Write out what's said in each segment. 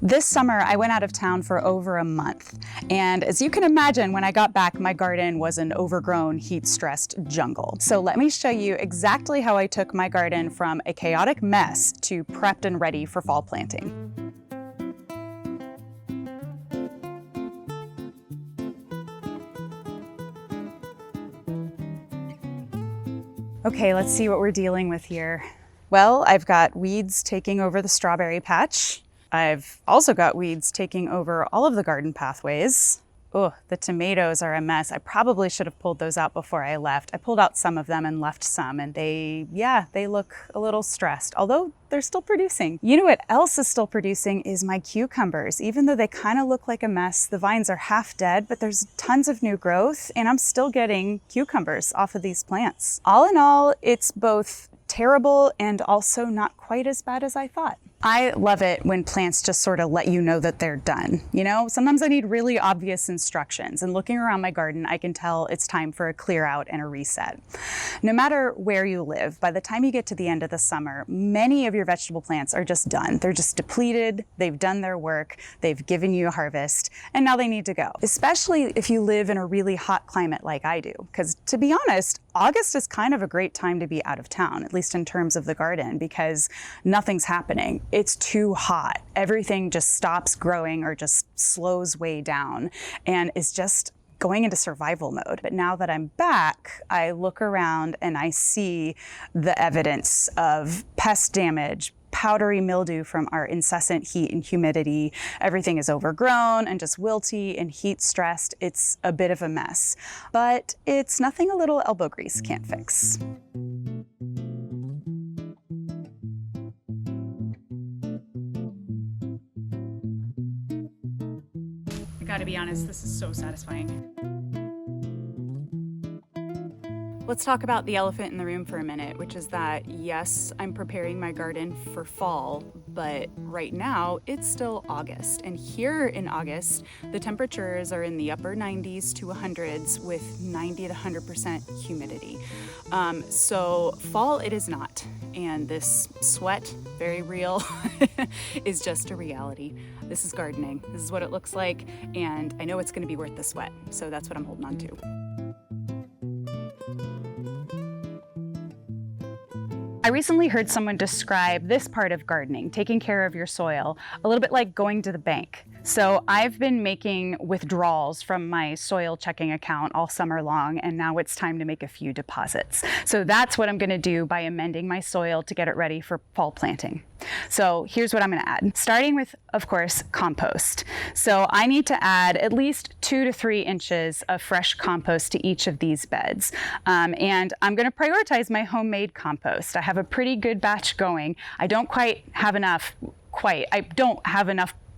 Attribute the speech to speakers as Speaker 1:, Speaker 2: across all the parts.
Speaker 1: This summer, I went out of town for over a month. And as you can imagine, when I got back, my garden was an overgrown, heat-stressed jungle. So let me show you exactly how I took my garden from a chaotic mess to prepped and ready for fall planting. Okay, let's see what we're dealing with here. Well, I've got weeds taking over the strawberry patch. I've also got weeds taking over all of the garden pathways. Oh, the tomatoes are a mess. I probably should have pulled those out before I left. I pulled out some of them and left some, and they look a little stressed, although they're still producing. You know what else is still producing is my cucumbers. Even though they kind of look like a mess, the vines are half dead, but there's tons of new growth, and I'm still getting cucumbers off of these plants. All in all, it's both terrible and also not quite as bad as I thought. I love it when plants just sort of let you know that they're done. You know, sometimes I need really obvious instructions, and looking around my garden, I can tell it's time for a clear out and a reset. No matter where you live, by the time you get to the end of the summer, many of your vegetable plants are just done. They're just depleted, they've done their work, they've given you a harvest, and now they need to go. Especially if you live in a really hot climate like I do, because to be honest, August is kind of a great time to be out of town, at least in terms of the garden, because nothing's happening. It's too hot. Everything just stops growing or just slows way down and is just going into survival mode. But now that I'm back, I look around and I see the evidence of pest damage, powdery mildew from our incessant heat and humidity. Everything is overgrown and just wilty and heat stressed. It's a bit of a mess, but it's nothing a little elbow grease can't fix. I gotta be honest, this is so satisfying. Let's talk about the elephant in the room for a minute, which is that, yes, I'm preparing my garden for fall, but right now it's still August. And here in August, the temperatures are in the upper 90s to 100s with 90 to 100% humidity. So fall it is not. And this sweat, very real, is just a reality. This is gardening. This is what it looks like. And I know it's gonna be worth the sweat. So that's what I'm holding on to. I recently heard someone describe this part of gardening, taking care of your soil, a little bit like going to the bank. So I've been making withdrawals from my soil checking account all summer long, and now it's time to make a few deposits. So that's what I'm gonna do by amending my soil to get it ready for fall planting. So here's what I'm gonna add. Starting with, of course, compost. So I need to add at least 2 to 3 inches of fresh compost to each of these beds. And I'm gonna prioritize my homemade compost. I have a pretty good batch going. I don't have enough,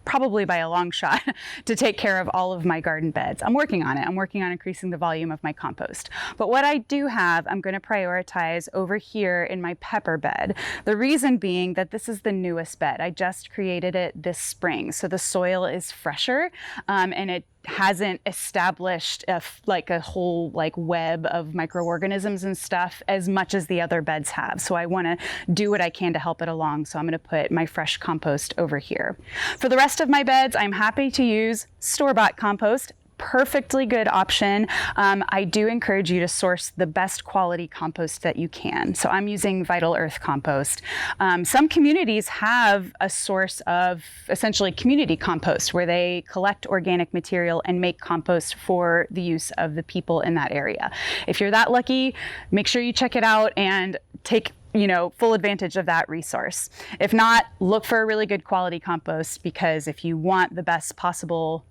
Speaker 1: probably by a long shot, to take care of all of my garden beds. I'm working on it. I'm working on increasing the volume of my compost. But what I do have, I'm going to prioritize over here in my pepper bed. The reason being that this is the newest bed. I just created it this spring, so the soil is fresher, and it hasn't established a whole web of microorganisms and stuff as much as the other beds have. So I want to do what I can to help it along. So I'm going to put my fresh compost over here. For the rest of my beds, I'm happy to use store-bought compost. Perfectly good option. I do encourage you to source the best quality compost that you can. So I'm using Vital Earth compost. Some communities have a source of essentially community compost where they collect organic material and make compost for the use of the people in that area. If you're that lucky, make sure you check it out and take full advantage of that resource. If not, look for a really good quality compost, because if you want the best possible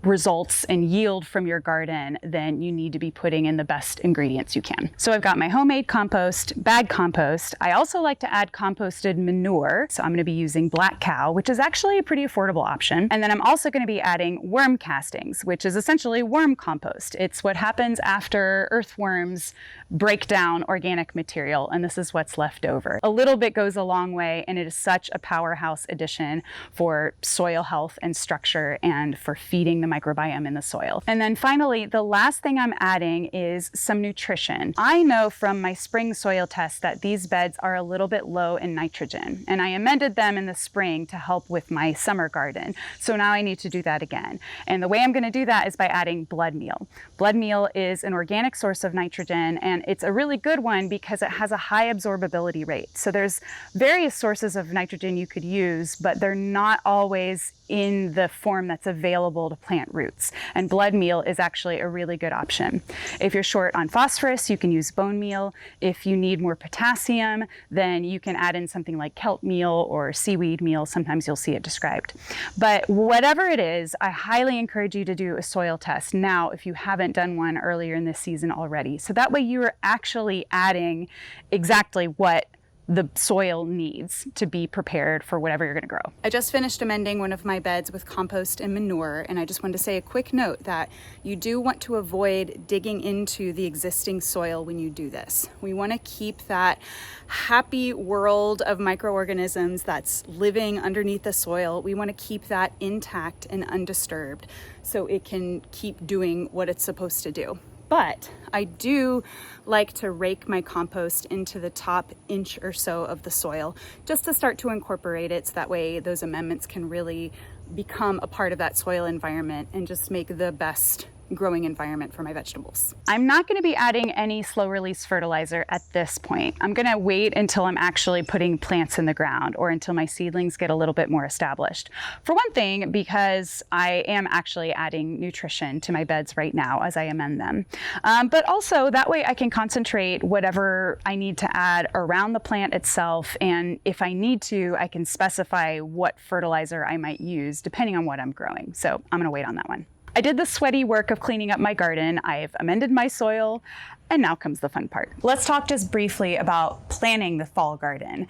Speaker 1: results and yield from your garden, then you need to be putting in the best ingredients you can. So I've got my homemade compost, bag compost. I also like to add composted manure. So I'm going to be using black cow, which is actually a pretty affordable option. And then I'm also going to be adding worm castings, which is essentially worm compost. It's what happens after earthworms break down organic material, and this is what's left over. A little bit goes a long way, and it is such a powerhouse addition for soil health and structure and for feeding the the microbiome in the soil. And then finally, the last thing I'm adding is some nutrition. I know from my spring soil test that these beds are a little bit low in nitrogen, and I amended them in the spring to help with my summer garden. So now I need to do that again. And the way I'm going to do that is by adding blood meal. Blood meal is an organic source of nitrogen, and it's a really good one because it has a high absorbability rate. So there's various sources of nitrogen you could use, but they're not always in the form that's available to plant roots. And blood meal is actually a really good option. If you're short on phosphorus, you can use bone meal. If you need more potassium, then you can add in something like kelp meal or seaweed meal. Sometimes you'll see it described. But whatever it is, I highly encourage you to do a soil test now if you haven't done one earlier in this season already. So that way you are actually adding exactly what the soil needs to be prepared for whatever you're going to grow. I just finished amending one of my beds with compost and manure, and I just wanted to say a quick note that you do want to avoid digging into the existing soil when you do this. We want to keep that happy world of microorganisms that's living underneath the soil. We want to keep that intact and undisturbed so it can keep doing what it's supposed to do. But I do like to rake my compost into the top inch or so of the soil just to start to incorporate it, so that way those amendments can really become a part of that soil environment and just make the best growing environment for my vegetables. I'm not going to be adding any slow release fertilizer at this point. I'm going to wait until I'm actually putting plants in the ground or until my seedlings get a little bit more established. For one thing, because I am actually adding nutrition to my beds right now as I amend them. But also that way I can concentrate whatever I need to add around the plant itself. And if I need to, I can specify what fertilizer I might use depending on what I'm growing. So I'm going to wait on that one. I did the sweaty work of cleaning up my garden. I've amended my soil, and now comes the fun part. Let's talk just briefly about planning the fall garden.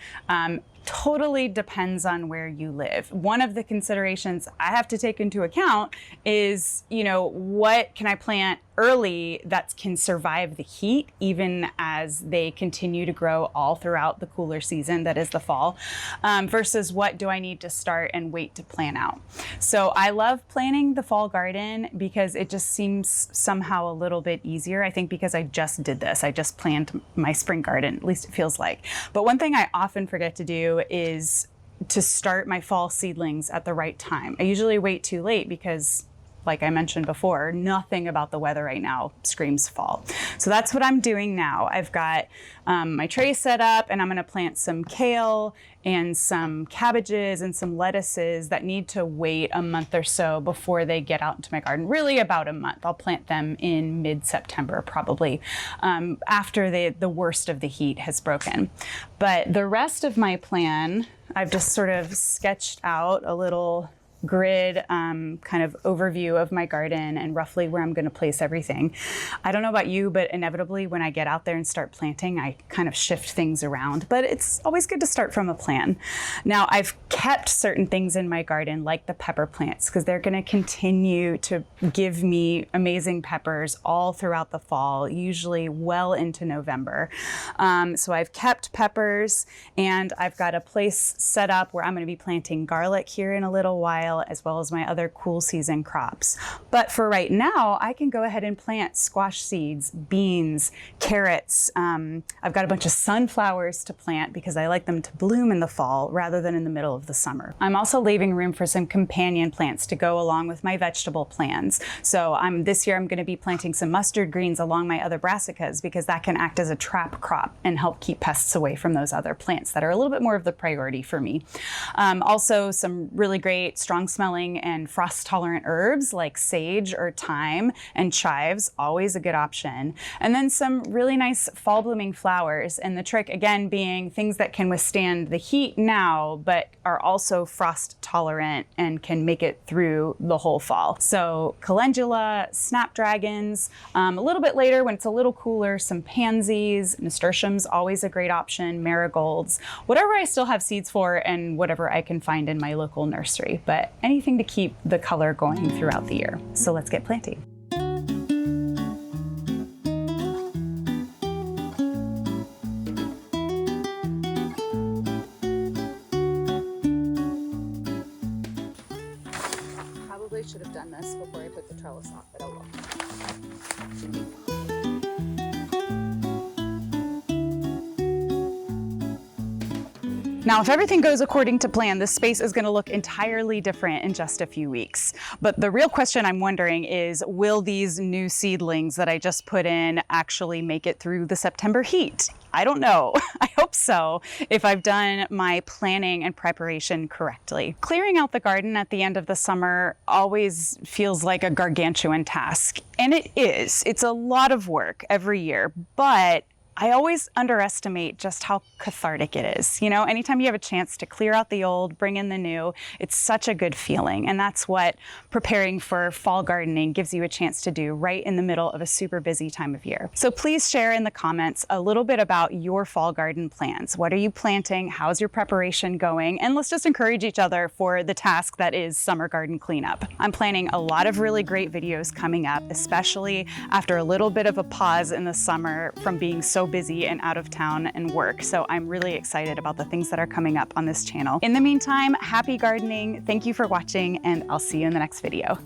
Speaker 1: Totally depends on where you live. One of the considerations I have to take into account is, what can I plant early that can survive the heat even as they continue to grow all throughout the cooler season that is the fall, versus what do I need to start and wait to plant out. So I love planning the fall garden because it just seems somehow a little bit easier. I think because I just did this. I just planned my spring garden, at least it feels like. But one thing I often forget to do is to start my fall seedlings at the right time. I usually wait too late because, like I mentioned before, nothing about the weather right now screams fall. So that's what I'm doing now. I've got my tray set up, and I'm going to plant some kale and some cabbages and some lettuces that need to wait a month or so before they get out into my garden. Really about a month. I'll plant them in mid-September probably, after the worst of the heat has broken. But the rest of my plan, I've just sort of sketched out a little grid kind of overview of my garden and roughly where I'm going to place everything. I don't know about you, but inevitably when I get out there and start planting, I kind of shift things around, but it's always good to start from a plan. Now, I've kept certain things in my garden like the pepper plants because they're going to continue to give me amazing peppers all throughout the fall, usually well into November. So I've kept peppers, and I've got a place set up where I'm going to be planting garlic here in a little while, as well as my other cool season crops. But for right now, I can go ahead and plant squash seeds, beans, carrots. I've got a bunch of sunflowers to plant because I like them to bloom in the fall rather than in the middle of the summer. I'm also leaving room for some companion plants to go along with my vegetable plans. So this year I'm going to be planting some mustard greens along my other brassicas because that can act as a trap crop and help keep pests away from those other plants that are a little bit more of the priority for me. Also, some really great strong smelling and frost tolerant herbs like sage or thyme and chives, always a good option. And then some really nice fall blooming flowers. And the trick again being things that can withstand the heat now, but are also frost tolerant and can make it through the whole fall. So calendula, snapdragons, a little bit later when it's a little cooler, some pansies, nasturtiums, always a great option, marigolds, whatever I still have seeds for and whatever I can find in my local nursery. But anything to keep the color going throughout the year. So let's get planting. probably should have done this before I put the trellis off, but oh well. Now, if everything goes according to plan, this space is going to look entirely different in just a few weeks. But the real question I'm wondering is, will these new seedlings that I just put in actually make it through the September heat? I don't know. I hope so, if I've done my planning and preparation correctly. Clearing out the garden at the end of the summer always feels like a gargantuan task. And it is. It's a lot of work every year, but I always underestimate just how cathartic it is. You know, anytime you have a chance to clear out the old, bring in the new, it's such a good feeling. And that's what preparing for fall gardening gives you a chance to do right in the middle of a super busy time of year. So please share in the comments a little bit about your fall garden plans. What are you planting? How's your preparation going? And let's just encourage each other for the task that is summer garden cleanup. I'm planning a lot of really great videos coming up, especially after a little bit of a pause in the summer from being so busy and out of town and work. So I'm really excited about the things that are coming up on this channel. In the meantime, happy gardening. Thank you for watching, and I'll see you in the next video.